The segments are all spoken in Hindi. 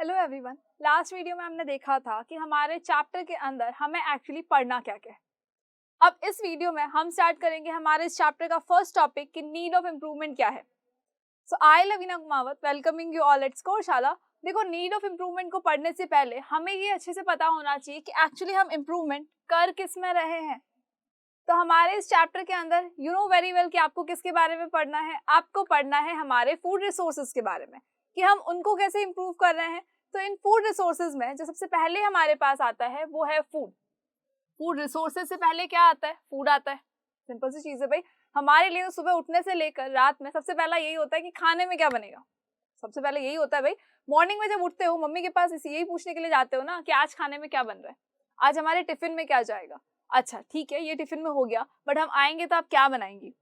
Hello everyone. लास्ट वीडियो में हमने देखा था कि हमारे चैप्टर के अंदर हमें एक्चुअली पढ़ना क्या क्या है। अब इस वीडियो में हम स्टार्ट करेंगे हमारे इस चैप्टर का फर्स्ट टॉपिक कि नीड ऑफ इम्प्रूवमेंट क्या है। So I Lavina Kumawat welcoming you all at Scoreshala. देखो, नीड ऑफ इम्प्रूवमेंट को पढ़ने से पहले हमें ये अच्छे से पता होना चाहिए कि एक्चुअली हम इम्प्रूवमेंट कर किस में रहे हैं। तो हमारे इस चैप्टर के अंदर यू नो वेरी वेल कि आपको किसके बारे में पढ़ना है। आपको पढ़ना है हमारे फूड रिसोर्सेज के बारे में कि हम उनको कैसे इम्प्रूव कर रहे हैं। तो इन फूड रिसोर्सेज में जो सबसे पहले हमारे पास आता है वो है फूड। फूड रिसोर्सेज से पहले क्या आता है? फूड आता है। सिंपल सी चीज है भाई, हमारे लिए तो सुबह उठने से लेकर रात में सबसे पहला यही होता है कि खाने में क्या बनेगा। सबसे पहले यही होता है भाई। मॉर्निंग में जब उठते हो मम्मी के पास यही पूछने के लिए जाते हो ना कि आज खाने में क्या बन रहा है, आज हमारे टिफिन में क्या जाएगा। अच्छा ठीक है, ये टिफिन में हो गया, बट हम आएंगे तो आप क्या बनाएंगी।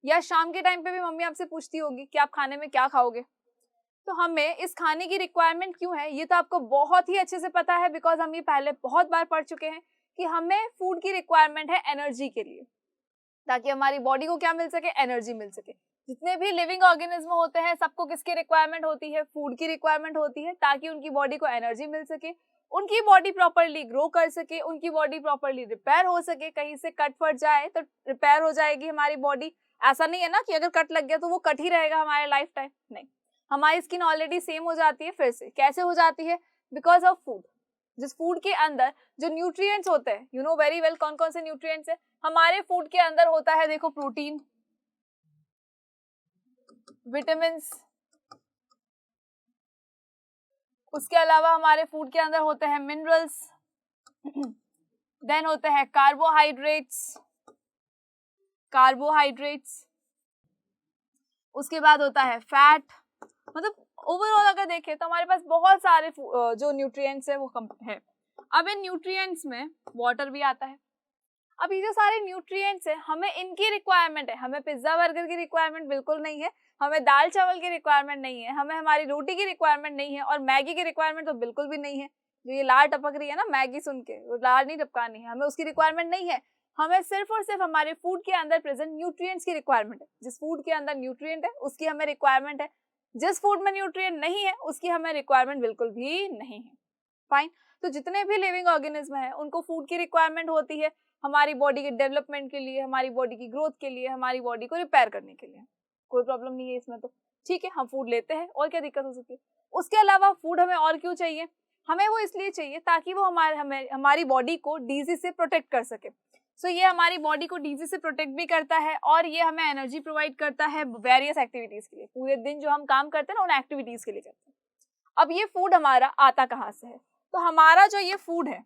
या शाम के टाइम पे भी मम्मी आपसे पूछती होगी कि आप खाने में क्या खाओगे। तो हमें इस खाने की रिक्वायरमेंट क्यों है ये तो आपको बहुत ही अच्छे से पता है, बिकॉज हम ये पहले बहुत बार पढ़ चुके हैं कि हमें फूड की रिक्वायरमेंट है एनर्जी के लिए, ताकि हमारी बॉडी को क्या मिल सके, एनर्जी मिल सके। जितने भी लिविंग ऑर्गेनिज्म होते हैं सबको किसकी रिक्वायरमेंट होती है? फूड की रिक्वायरमेंट होती है, ताकि उनकी बॉडी को एनर्जी मिल सके, उनकी बॉडी प्रॉपरली ग्रो कर सके, उनकी बॉडी प्रॉपरली रिपेयर हो सके। कहीं से कट फट जाए तो रिपेयर हो जाएगी हमारी बॉडी। ऐसा नहीं है ना कि अगर कट लग गया तो वो कट ही रहेगा हमारे लाइफ टाइम, नहीं। हमारी स्किन ऑलरेडी सेम हो जाती है। फिर से कैसे हो जाती है? Because of food. जिस फूड के अंदर जो न्यूट्रिएंट्स होते हैं, यू नो वेरी वेल कौन कौन से न्यूट्रिएंट्स है हमारे फूड के अंदर होता है। देखो, प्रोटीन, विटामिन्स, उसके अलावा हमारे फूड के अंदर होते हैं मिनरल्स, देन होते हैं कार्बोहाइड्रेट्स, उसके बाद होता है फैट। मतलब ओवरऑल अगर देखें तो हमारे पास बहुत सारे जो न्यूट्रिएंट्स है वो कम है। अब इन न्यूट्रिएंट्स में वाटर भी आता है। अब ये जो सारे न्यूट्रिएंट्स है हमें इनकी रिक्वायरमेंट है। हमें पिज्जा बर्गर की रिक्वायरमेंट बिल्कुल नहीं है, हमें दाल चावल की रिक्वायरमेंट नहीं है, हमें हमारी रोटी की रिक्वायरमेंट नहीं है, और मैगी की रिक्वायरमेंट तो बिल्कुल भी नहीं है। जो ये लार टपक रही है ना मैगी सुन के, वो लार नहीं टपकानी है, हमें उसकी रिक्वायरमेंट नहीं है। हमें सिर्फ और सिर्फ हमारे फूड के अंदर प्रेजेंट न्यूट्रिएंट्स की रिक्वायरमेंट है। जिस फूड के अंदर न्यूट्रिएंट है उसकी हमें रिक्वायरमेंट है, जिस फूड में न्यूट्रिएंट नहीं है उसकी हमें रिक्वायरमेंट बिल्कुल भी नहीं है। फाइन। तो जितने भी लिविंग ऑर्गेनिज्म है उनको फूड की रिक्वायरमेंट होती है हमारी बॉडी के डेवलपमेंट के लिए, हमारी बॉडी की ग्रोथ के लिए, हमारी बॉडी को रिपेयर करने के लिए। कोई प्रॉब्लम नहीं है इसमें, तो ठीक है, हम फूड लेते हैं, और क्या दिक्कत हो सकती है। उसके अलावा फूड हमें और क्यों चाहिए? हमें वो इसलिए चाहिए ताकि वो हमारी बॉडी को डिजीज से प्रोटेक्ट कर सके। सो ये हमारी बॉडी को डिजीज से प्रोटेक्ट भी करता है, और ये हमें एनर्जी प्रोवाइड करता है वेरियस एक्टिविटीज के लिए। पूरे दिन जो हम काम करते हैं ना उन एक्टिविटीज के लिए करते हैं। अब ये फूड हमारा आता कहाँ से है? तो हमारा जो ये फूड है,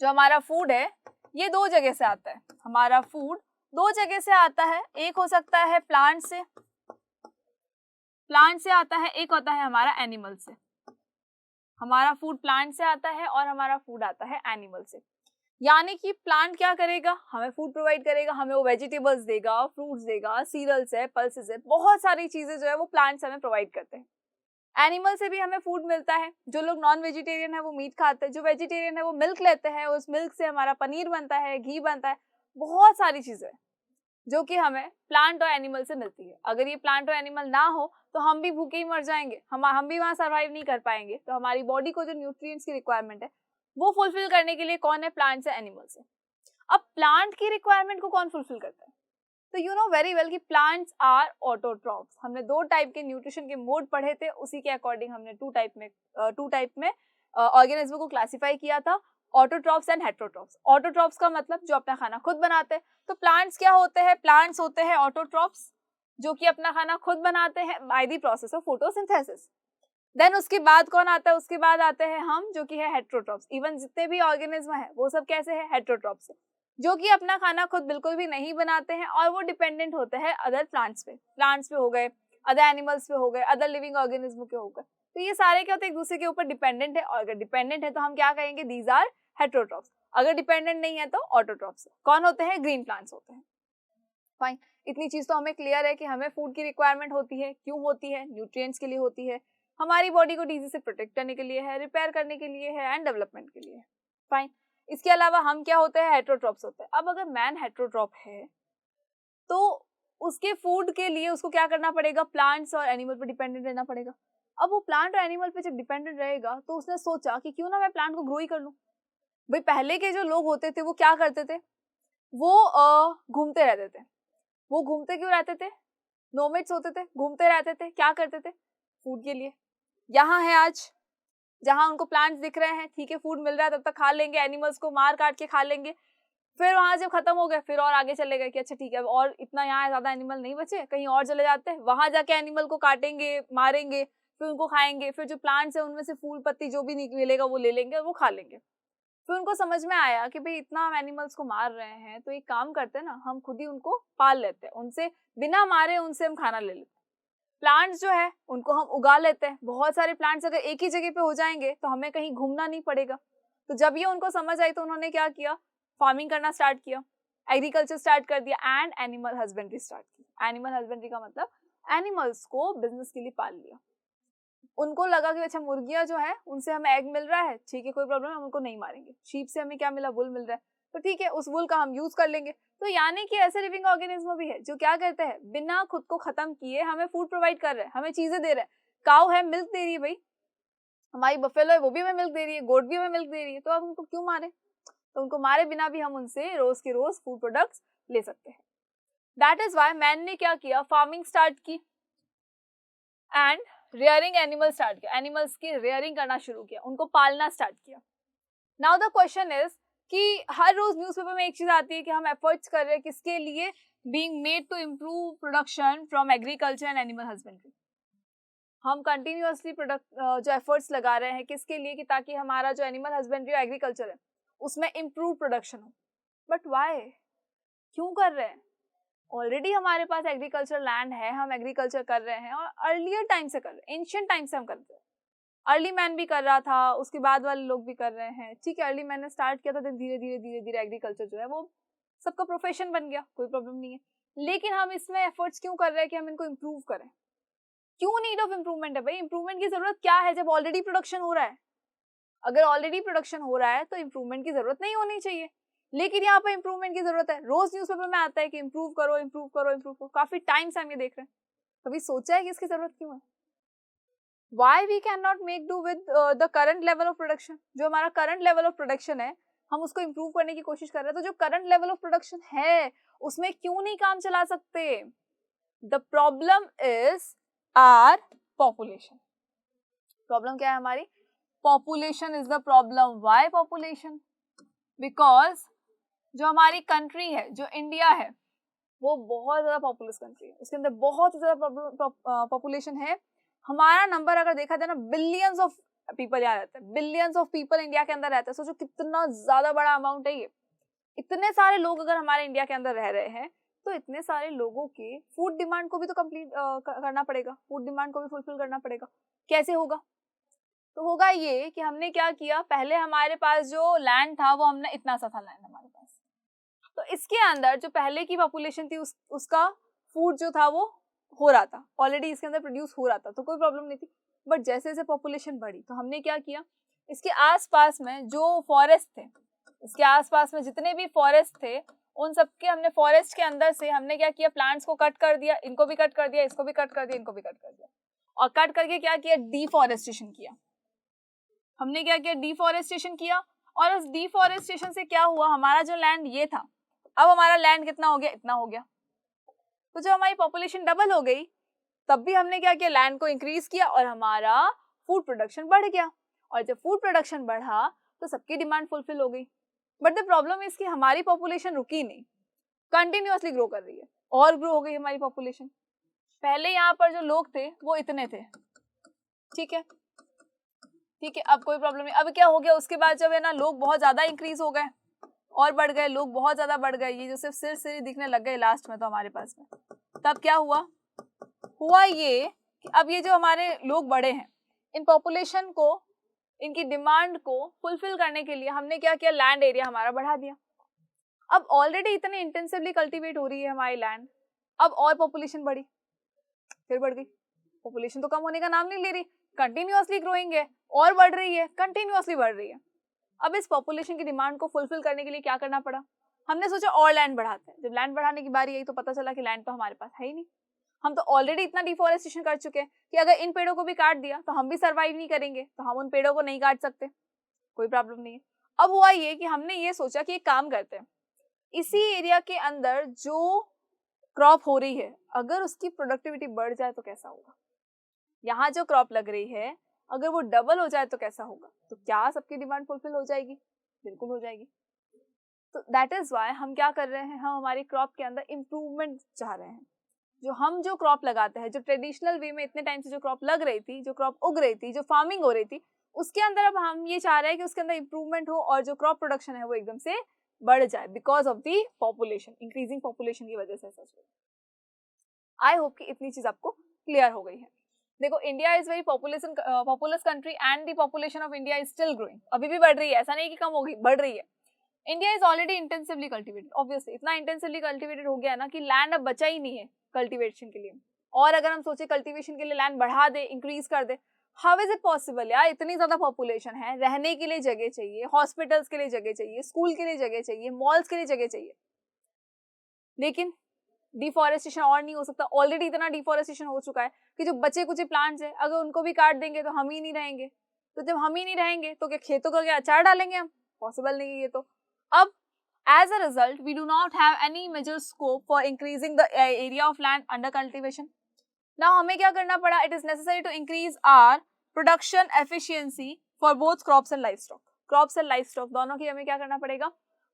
जो हमारा फूड है ये दो जगह से आता है। हमारा फूड दो जगह से आता है। एक हो सकता है प्लांट से आता है, एक होता है हमारा एनिमल से। हमारा फूड प्लांट से आता है और हमारा फूड आता है एनिमल से। यानी कि प्लांट क्या करेगा? हमें फूड प्रोवाइड करेगा, हमें वो वेजिटेबल्स देगा, फ्रूट्स देगा, सीरियल्स है, पल्सेस है, बहुत सारी चीजें जो है वो प्लांट्स हमें प्रोवाइड करते हैं। एनिमल से भी हमें फूड मिलता है। जो लोग नॉन वेजिटेरियन है वो मीट खाते हैं, जो वेजिटेरियन है वो मिल्क लेते हैं, उस मिल्क से हमारा पनीर बनता है, घी बनता है, बहुत सारी चीजें जो कि हमें प्लांट और एनिमल से मिलती है। अगर ये प्लांट और एनिमल ना हो तो हम भी भूखे ही मर जाएंगे, हम भी वहां सर्वाइव नहीं कर पाएंगे। तो हमारी बॉडी को जो न्यूट्रिएंट्स की रिक्वायरमेंट है वो फुलफिल करने के लिए कौन है? प्लांट से, एनिमल से। अब प्लांट की रिक्वायरमेंट को कौन फुलफिल करता है? तो यू नो वेरी वेल कि प्लांट्स आर ऑटोट्रॉफ्स। हमने दो टाइप के न्यूट्रिशन के मोड पढ़े थे, उसी के अकॉर्डिंग हमने टू टाइप में ऑर्गेनिज्म को क्लासिफाई किया था, ऑटोट्रॉफ्स एंड हेटेरोट्रॉफ्स। ऑटोट्रॉफ्स का मतलब जो अपना खाना खुद बनाते हैं। तो प्लांट्स क्या होते हैं? प्लांट्स होते हैं ऑटोट्रॉफ्स, जो कि अपना खाना खुद बनाते हैं by the process of photosynthesis. Then उसके बाद कौन आता है? उसके बाद आते हैं हम, जो कि है हेटेरोट्रॉफ्स। इवन जितने भी ऑर्गेनिज्म है वो सब कैसे है? हेटेरोट्रॉफ्स है, जो कि अपना खाना खुद बिल्कुल भी नहीं बनाते हैं और वो डिपेंडेंट होते हैं अदर प्लांट्स पे हो गए, अदर एनिमल्स पे हो गए, अदर लिविंग ऑर्गेनिज्म के हो गए। तो ये सारे क्या होते हैं? एक दूसरे के ऊपर डिपेंडेंट है, और अगर डिपेंडेंट है तो हम क्या कहेंगे? These are heterotrophs. अगर डिपेंडेंट नहीं है तो ऑटोट्रॉफ्स। कौन होते हैं? ग्रीन प्लांट्स होते हैं। फाइन। इतनी चीज तो हमें क्लियर है कि हमें फूड की रिक्वायरमेंट होती है। क्यों होती है? न्यूट्रिएंट्स के लिए होती है, हमारी बॉडी को डिजीज से प्रोटेक्ट करने के लिए है, रिपेयर करने के लिए है, एंड डेवलपमेंट के लिए है। फाइन। इसके अलावा हम क्या होते हैं? हेटेरोट्रॉफ्स होते हैं। अब अगर मैन हेटेरोट्रॉफ है तो उसके फूड के लिए उसको क्या करना पड़ेगा? प्लांट्स और एनिमल पर डिपेंडेंट रहना पड़ेगा। अब वो प्लांट और एनिमल पे जब डिपेंडेंट रहेगा तो उसने सोचा कि क्यों ना मैं प्लांट को ग्रो ही कर लूं। भाई पहले के जो लोग होते थे वो क्या करते थे, वो घूमते रहते थे। वो घूमते क्यों रहते थे, नोमैड्स होते थे, घूमते रहते थे, क्या करते थे, फूड के लिए। यहाँ है आज, जहाँ उनको प्लांट्स दिख रहे हैं, ठीक है, फूड मिल रहा है, तब तक खा लेंगे, एनिमल्स को मार काट के खा लेंगे। फिर वहां जब खत्म हो गए फिर और आगे चले गए कि अच्छा ठीक है अब और इतना यहाँ ज्यादा एनिमल नहीं बचे, कहीं और चले जाते हैं, वहां जाके एनिमल को काटेंगे, मारेंगे, फिर उनको खाएंगे, फिर जो प्लांट्स है उनमें से फूल पत्ती जो भी मिलेगा वो ले लेंगे और वो खा लेंगे। फिर उनको समझ में आया कि भाई इतना हम एनिमल्स को मार रहे हैं तो एक काम करते हैं ना, हम खुद ही उनको पाल लेते हैं, उनसे बिना मारे उनसे हम खाना ले लेते हैं। प्लांट्स जो है उनको हम उगा लेते हैं, बहुत सारे प्लांट्स अगर एक ही जगह पे हो जाएंगे तो हमें कहीं घूमना नहीं पड़ेगा। तो जब ये उनको समझ आई तो उन्होंने क्या किया, फार्मिंग करना स्टार्ट किया, एग्रीकल्चर स्टार्ट कर दिया एंड एनिमल हस्बेंड्री स्टार्ट की। एनिमल हस्बेंड्री का मतलब एनिमल्स को बिजनेस के लिए पाल लिया। उनको लगा कि अच्छा मुर्गियां जो है उनसे हमें एग मिल रहा है, ठीक है कोई प्रॉब्लम है, हम उनको नहीं मारेंगे। शीप से हमें क्या मिला, वुल मिल रहा है, तो ठीक है उस वुल का हम यूज कर लेंगे। तो यानी कि ऐसे लिविंग ऑर्गेनिज्म भी है जो क्या करते हैं, बिना खुद को खत्म किए हमें फूड प्रोवाइड कर रहे हैं, हमें चीजें दे रहे हैं। काऊ है मिल्क दे रही है, भाई हमारी बफेलो है वो भी हमें मिल्क दे रही है, गोट भी हमें मिल्क दे रही है, तो अब उनको क्यों मारे। तो उनको मारे बिना भी हम उनसे रोज के रोज फूड प्रोडक्ट्स ले सकते हैं। दैट इज वाई मैन ने क्या किया, फार्मिंग स्टार्ट की एंड रेयरिंग एनिमल स्टार्ट किया, एनिमल्स की रेयरिंग करना शुरू किया, उनको पालना स्टार्ट किया। नाउ द क्वेश्चन इज कि हर रोज न्यूज़पेपर में एक चीज आती है कि हम एफर्ट्स कर रहे हैं किसके लिए, being made to improve production from agriculture and animal husbandry. हम कंटिन्यूअसली जो एफर्ट्स लगा रहे हैं किसके लिए, कि ताकि हमारा जो एनिमल हस्बेंड्री और एग्रीकल्चर है उसमें इम्प्रूव प्रोडक्शन हो। बट वाई, क्यों कर रहे हैं, ऑलरेडी हमारे पास एग्रीकल्चर लैंड है, हम एग्रीकल्चर कर रहे हैं और अर्लियर टाइम से कर रहे हैं, एंशिएंट टाइम से हम कर रहे हैं। अर्ली मैन भी कर रहा था, उसके बाद वाले लोग भी कर रहे हैं, ठीक है, अर्ली मैन ने स्टार्ट किया था, धीरे धीरे धीरे धीरे एग्रीकल्चर जो है वो सबका प्रोफेशन बन गया, कोई प्रॉब्लम नहीं है। लेकिन हम इसमें एफर्ट्स क्यों कर रहे हैं कि हम इनको इम्प्रूव करें, क्यों नीड ऑफ इम्प्रूवमेंट है भाई, इम्प्रूवमेंट की जरूरत क्या है जब ऑलरेडी प्रोडक्शन हो रहा है। अगर ऑलरेडी प्रोडक्शन हो रहा है तो इम्प्रूवमेंट की जरूरत नहीं होनी चाहिए, लेकिन यहाँ पे इम्प्रूवमेंट की जरूरत है। रोज न्यूज़पेपर में आता है कि इम्प्रूव करो इम्प्रूव करो इम्प्रूव करो, काफी टाइम से हम ये देख रहे हैं, कभी सोचा है कि इसकी जरूरत क्यों है। Why we cannot make do with the current level of production? जो हमारा current level of production है हम उसको improve करने की कोशिश कर रहे हैं, तो जो current level of production है उसमें क्यों नहीं काम चला सकते। The problem is our population. Problem क्या है हमारी, population is the problem. Why population? Because जो हमारी country है, जो इंडिया है, वो बहुत ज्यादा पॉपुलस कंट्री है, उसके अंदर बहुत ज्यादा पॉपुलेशन है। हमारा नंबर अगर देखा जाए ना, बिलियंस ऑफ पीपल यहाँ रहते हैं, बिलियंस ऑफ पीपल इंडिया के अंदर रहते हैं। सोचो कितना ज्यादा बड़ा अमाउंट है ये। इतने सारे लोग अगर हमारे इंडिया के अंदर रह रहे हैं तो इतने सारे लोगों के फूड डिमांड को भी तो कंप्लीट करना पड़ेगा, फूड डिमांड को भी फुलफिल करना पड़ेगा। कैसे होगा, तो होगा ये कि हमने क्या किया, पहले हमारे पास जो लैंड था वो हमने इतना सा था लैंड हमारे पास, तो इसके अंदर जो पहले की पॉपुलेशन थी उसका फूड जो था वो हो रहा था, ऑलरेडी इसके अंदर प्रोड्यूस हो रहा था, तो कोई प्रॉब्लम नहीं थी। बट जैसे जैसे पॉपुलेशन बढ़ी तो हमने क्या किया, इसके आसपास में जो फॉरेस्ट थे, इसके आसपास में जितने भी फॉरेस्ट थे उन सबके हमने फॉरेस्ट के अंदर से हमने क्या किया, प्लांट्स को कट कर दिया, इनको भी कट कर दिया, इसको भी कट कर दिया, इनको भी कट कर दिया, और कट करके क्या किया, डिफॉरेस्टेशन किया। हमने क्या किया, डिफॉरेस्टेशन किया, और उस डिफॉरेस्टेशन से क्या हुआ, हमारा जो लैंड ये था, अब हमारा लैंड कितना हो गया, इतना हो गया। तो जब हमारी पॉपुलेशन डबल हो गई तब भी हमने क्या किया, लैंड को इंक्रीज किया और हमारा फूड प्रोडक्शन बढ़ गया, और जब फूड प्रोडक्शन बढ़ा तो सबकी डिमांड फुलफिल हो गई। बट द प्रॉब्लम इज कि हमारी पॉपुलेशन रुकी नहीं, कंटिन्यूअसली ग्रो कर रही है, और ग्रो हो गई हमारी पॉपुलेशन। पहले यहाँ पर जो लोग थे वो इतने थे, ठीक है ठीक है, अब कोई प्रॉब्लम नहीं। अब क्या हो गया, उसके बाद जब है ना लोग बहुत ज्यादा इंक्रीज हो गए और बढ़ गए, लोग बहुत ज्यादा बढ़ गए, ये जो सिर्फ सिर दिखने लग गए लास्ट में तो हमारे पास में, तब क्या हुआ ये कि अब ये जो हमारे लोग बड़े हैं, इन पॉपुलेशन को, इनकी डिमांड को फुलफिल करने के लिए हमने क्या किया, लैंड एरिया हमारा बढ़ा दिया। अब ऑलरेडी इतने इंटेंसिवली कल्टीवेट हो रही है हमारी लैंड, अब और पॉपुलेशन बढ़ी, फिर बढ़ गई, पॉपुलेशन तो कम होने का नाम नहीं ले रही, कंटिन्यूअसली ग्रोइंग है और बढ़ रही है, कंटिन्यूअसली बढ़ रही है। अब इस पॉपुलेशन की डिमांड को फुलफिल करने के लिए क्या करना पड़ा, हमने सोचा और लैंड बढ़ाते हैं। जब लैंड बढ़ाने की बारी आई तो पता चला कि लैंड तो हमारे पास है ही नहीं। हम तो ऑलरेडी इतना डिफॉरेस्टेशन कर चुके हैं कि अगर इन पेड़ों को भी काट दिया तो हम भी सर्वाइव नहीं करेंगे, तो हम उन पेड़ों को नहीं काट सकते, कोई प्रॉब्लम नहीं है। अब हुआ ये कि हमने ये सोचा कि एक काम करते हैं, इसी एरिया के अंदर जो क्रॉप हो रही है अगर उसकी प्रोडक्टिविटी बढ़ जाए तो कैसा होगा, यहाँ जो क्रॉप लग रही है अगर वो डबल हो जाए तो कैसा होगा, तो क्या सबकी डिमांड फुलफिल हो जाएगी? बिल्कुल हो जाएगी। तो दैट इज वाई हम क्या कर रहे हैं, हम हमारी क्रॉप के अंदर इम्प्रूवमेंट चाह रहे हैं। जो क्रॉप लगाते हैं, जो ट्रेडिशनल वे में इतने टाइम से जो क्रॉप लग रही थी, जो क्रॉप उग रही थी, जो फार्मिंग हो रही थी, उसके अंदर अब हम ये चाह रहे हैं कि उसके अंदर इम्प्रूवमेंट हो और जो क्रॉप प्रोडक्शन है वो एकदम से बढ़ जाए because of the population, increasing population की वजह से ऐसा चल। आई होप कि इतनी चीज आपको क्लियर हो गई है। देखो, India is very populace country and the population of India is still growing, अभी भी बढ़ रही है, ऐसा नहीं कि कम होगी, बढ़ रही है। India is already intensively cultivated, obviously इतना इंटेंसिवली कल्टिवेटेड हो गया ना कि लैंड अब बचा ही नहीं है कल्टिवेशन के लिए। और अगर हम सोचे कल्टिवेशन के लिए लैंड बढ़ा दे, इंक्रीज कर दे, हाउ इज इट पॉसिबल यार? इतनी ज्यादा पॉपुलेशन है, रहने के लिए जगह चाहिए, हॉस्पिटल्स के लिए जगह चाहिए, स्कूल के लिए जगह चाहिए, मॉल्स के लिए जगह चाहिए, लेकिन डिफॉरेस्टेशन और नहीं हो सकता। ऑलरेडी इतना डिफॉरेस्टेशन हो चुका है कि जो बचे कुछ प्लांट्स है अगर उनको भी काट देंगे तो हम ही नहीं रहेंगे। तो जब हम ही नहीं रहेंगे तो क्या खेतों का क्या अचार डालेंगे हम? पॉसिबल नहीं है ये तो। अब as a result we do not have any major scope for increasing the area of land under cultivation. Now हमें क्या करना पड़ा? It is necessary to increase our production efficiency for both crops and livestock. Crops and livestock दोनों की हमें क्या करना पड़ेगा?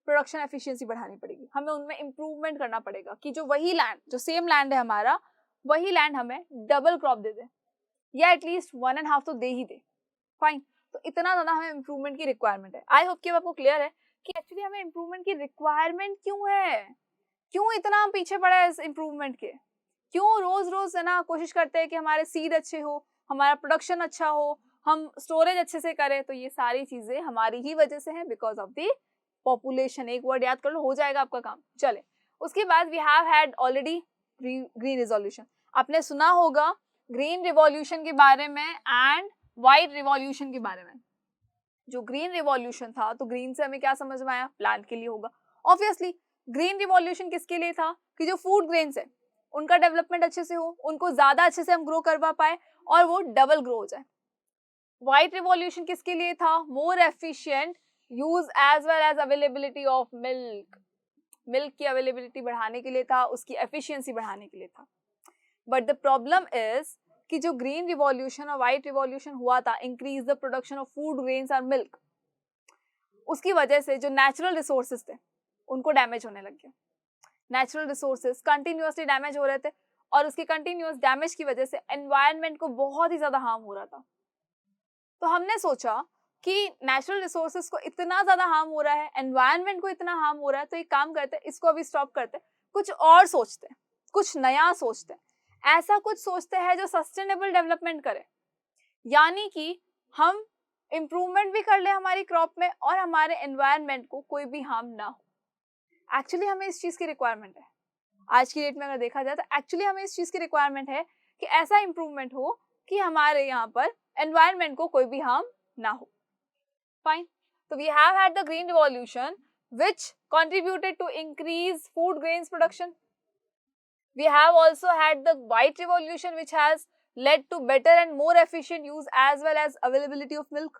प्रोडक्शन एफिशिएंसी बढ़ानी पड़ेगी, हमें उनमें इंप्रूवमेंट करना पड़ेगा कि जो वही लैंड, जो सेम लैंड है हमारा, वही लैंड हमें डबल क्रॉप दे दे या एटलीस्ट 1.5 तो दे ही दे। फाइन, तो इतना ज्यादा हमें इंप्रूवमेंट की रिक्वायरमेंट है। आई होप कि आपको क्लियर है कि एक्चुअली हमें इंप्रूवमेंट की रिक्वायरमेंट क्यों है, क्यों इतना हम पीछे पड़े हैं इस इंप्रूवमेंट के, क्यों रोज रोज है ना कोशिश करते हैं कि हमारे सीड अच्छे हो, हमारा प्रोडक्शन अच्छा हो, हम स्टोरेज अच्छे से करें। तो ये सारी चीजें हमारी ही वजह से है, बिकॉज ऑफ दी पॉपुलेशन। एक वर्ड याद कर लो, हो जाएगा आपका काम। चले, उसके बाद we have had already green revolution. आपने सुना होगा ग्रीन रिवॉल्यूशन के बारे में एंड व्हाइट रिवॉल्यूशन के बारे में। जो ग्रीन रिवॉल्यूशन था तो ग्रीन से हमें क्या समझ में आया? प्लांट के लिए होगा ऑब्वियसली। ग्रीन रिवॉल्यूशन किसके लिए था? कि जो फूड ग्रेन्स है उनका डेवलपमेंट अच्छे से हो, उनको ज्यादा अच्छे से हम ग्रो करवा पाए और वो डबल ग्रो हो जाए। व्हाइट रिवॉल्यूशन किसके लिए था? More efficient use as well as availability of milk. Milk की अवेलेबिलिटी बढ़ाने के लिए था, उसकी एफिशिएंसी बढ़ाने के लिए था। बट द प्रॉब्लम इज कि जो ग्रीन रिवॉल्यूशन और व्हाइट रिवॉल्यूशन हुआ था, increase the production of food grains और मिल्क, उसकी वजह से जो नेचुरल रिसोर्सेज थे उनको डैमेज होने लग गया। नेचुरल रिसोर्सेज कंटिन्यूअसली डैमेज हो रहे थे और उसकी कंटिन्यूअस डैमेज की वजह से एनवायरनमेंट को बहुत ही ज्यादा हार्म हो रहा था। तो हमने सोचा कि नेचुरल रिसोर्सेज को इतना ज्यादा हार्म हो रहा है, एनवायरनमेंट को इतना हार्म हो रहा है, तो एक काम करते हैं, इसको अभी स्टॉप करते हैं, कुछ और सोचते हैं, कुछ नया सोचते हैं, ऐसा कुछ सोचते हैं जो सस्टेनेबल डेवलपमेंट करे, यानी कि हम इम्प्रूवमेंट भी कर ले हमारी क्रॉप में और हमारे एनवायरनमेंट को कोई भी हार्म ना हो। एक्चुअली हमें इस चीज की रिक्वायरमेंट है। आज की डेट में अगर देखा जाए तो एक्चुअली हमें इस चीज की रिक्वायरमेंट है कि ऐसा इम्प्रूवमेंट हो कि हमारे यहाँ पर एनवायरनमेंट को कोई भी हार्म ना हो। Fine, so we have had the green revolution which contributed to increase food grains production. We have also had the white revolution which has led to better and more efficient use as well as availability of milk.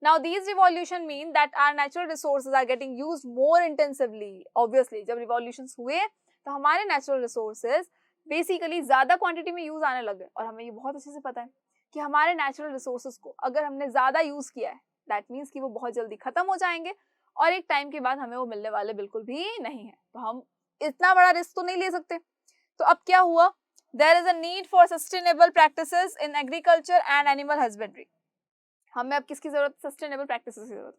Now these revolution mean that our natural resources are getting used more intensively. Obviously जब revolutions हुए तो हमारे natural resources basically ज़्यादा quantity में use आने लगे और हमें ये बहुत अच्छे से पता है कि हमारे natural resources को अगर हमने ज़्यादा use किया है दैट मीन्स कि वो बहुत जल्दी खत्म हो जाएंगे और एक टाइम के बाद हमें वो मिलने वाले बिल्कुल भी नहीं है। तो हम इतना बड़ा रिस्क तो नहीं ले सकते। तो अब क्या हुआ? There is a need for sustainable practices in agriculture and animal husbandry. हमें अब किसकी जरूरत? सस्टेनेबल प्रैक्टिसेस की जरूरत।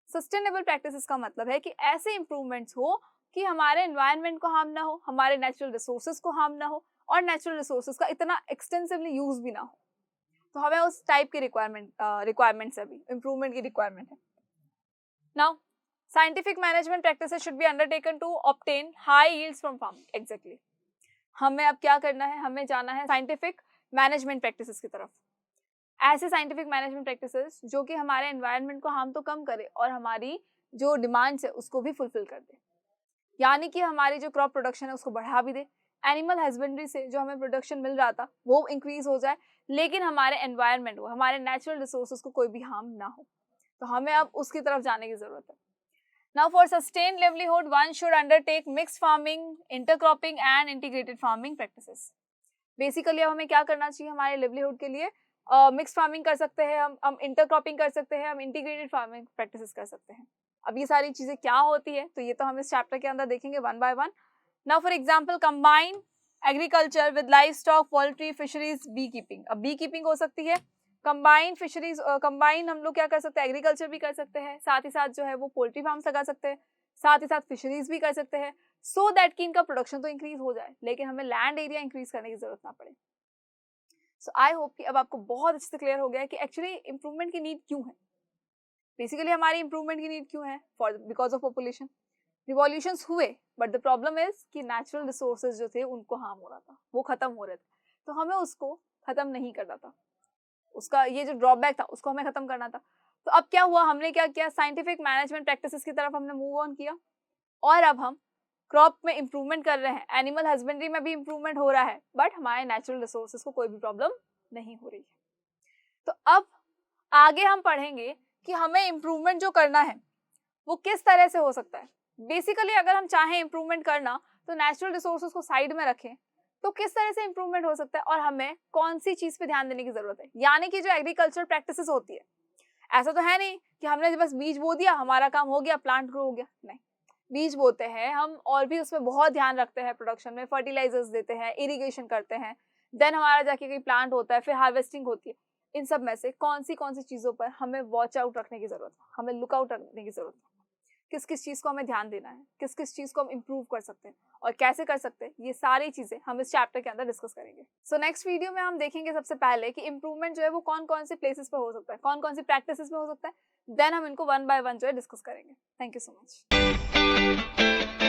सस्टेनेबल प्रैक्टिसेस का मतलब है कि ऐसे इंप्रूवमेंट्स हो कि हमारे एनवायरनमेंट को हार्म ना हो, हमारे नेचुरल रिसोर्सेज को हार्म ना हो और नेचुरल रिसोर्सेज का इतना एक्सटेंसिवली यूज भी ना हो। तो हमें उस टाइप की रिक्वायरमेंट से भी इम्प्रूवमेंट की रिक्वायरमेंट है। Now scientific management practices should be undertaken to obtain high yields from farming. Exactly, हमें अब क्या करना है? हमें जाना है साइंटिफिक मैनेजमेंट प्रैक्टिसेस की तरफ। ऐसे साइंटिफिक मैनेजमेंट प्रैक्टिसेस जो कि हमारे एनवायरनमेंट को हार्म तो कम करे और हमारी जो डिमांड्स है उसको भी फुलफिल कर दे, यानी कि हमारी जो क्रॉप प्रोडक्शन है उसको बढ़ा भी दे, एनिमल हस्बेंड्री से जो हमें प्रोडक्शन मिल रहा था वो इंक्रीज हो जाए, लेकिन हमारे एनवायरनमेंट को, हमारे नेचुरल रिसोर्सेज को कोई भी हार्म ना हो। तो हमें अब उसकी तरफ जाने की जरूरत है। Now for sustained livelihood one should undertake mixed farming, intercropping and integrated farming practices. Basically अब हमें क्या करना चाहिए हमारे लिवलीहुड के लिए? मिक्स फार्मिंग कर सकते हैं हम इंटरक्रॉपिंग कर सकते हैं, हम इंटीग्रेटेड फार्मिंग प्रैक्टिसेस कर सकते हैं। अब ये सारी चीजें क्या होती है तो ये तो हम इस चैप्टर के अंदर देखेंगे one by one. Now for example combine agriculture with livestock, poultry, fisheries, beekeeping. अब बी कीपिंग हो सकती है, कंबाइन फिशरीज, कंबाइन हम लोग क्या कर सकते हैं, एग्रीकल्चर भी कर सकते हैं, साथ ही साथ जो है वो पोल्ट्री फार्म्स लगा सकते हैं, साथ ही साथ फिशरीज भी कर सकते हैं, सो दैट कि इनका प्रोडक्शन तो इंक्रीज हो जाए लेकिन हमें लैंड एरिया इंक्रीज करने की जरूरत ना पड़े। सो आई होप कि अब आपको बहुत अच्छे से क्लियर हो गया है कि एक्चुअली इंप्रूवमेंट की नीड क्यों है। बेसिकली हमारी इंप्रूवमेंट की नीड क्यों है? For because of population. Revolutions हुए बट द प्रॉब्लम इज कि नेचुरल रिसोर्सेज जो थे उनको हार्म हो रहा था, वो खत्म हो रहे थे, तो हमें उसको खत्म नहीं करना था, उसका ये जो ड्रॉबैक था उसको हमें खत्म करना था। तो अब क्या हुआ, हमने क्या किया, साइंटिफिक मैनेजमेंट प्रैक्टिसेस की तरफ हमने मूव ऑन किया और अब हम क्रॉप में इंप्रूवमेंट कर रहे हैं, एनिमल हस्बेंड्री में भी इंप्रूवमेंट हो रहा है, बट हमारे नेचुरल रिसोर्सेज को कोई भी प्रॉब्लम नहीं हो रही है। तो अब आगे हम पढ़ेंगे कि हमें इंप्रूवमेंट जो करना है वो किस तरह से हो सकता है। बेसिकली अगर हम चाहें इंप्रूवमेंट करना तो नेचुरल रिसोर्सेज को साइड में रखें तो किस तरह से इंप्रूवमेंट हो सकता है और हमें कौन सी चीज पे ध्यान देने की जरूरत है। यानी कि जो एग्रीकल्चर प्रैक्टिसेस होती है, ऐसा तो है नहीं कि हमने बस बीज बो दिया हमारा काम हो गया, प्लांट ग्रो हो गया, नहीं, बीज बोते हैं हम और भी उसमें बहुत ध्यान रखते हैं, प्रोडक्शन में फर्टिलाइजर्स देते हैं, इरिगेशन करते हैं, देन हमारा जाके कोई प्लांट होता है, फिर हार्वेस्टिंग होती है। इन सब में से कौन सी चीजों पर हमें वॉच आउट रखने की जरूरत है, हमें लुक आउट रखने की जरूरत है, किस किस चीज को हमें ध्यान देना है, किस किस चीज को हम इंप्रूव कर सकते हैं और कैसे कर सकते हैं, ये सारी चीजें हम इस चैप्टर के अंदर डिस्कस करेंगे। सो नेक्स्ट वीडियो में हम देखेंगे सबसे पहले कि इंप्रूवमेंट जो है वो कौन कौन से प्लेसेस पर हो सकता है, कौन कौन सी प्रैक्टिसेस में हो सकता है, देन हम इनको वन बाय वन जो है डिस्कस करेंगे। Thank you so much.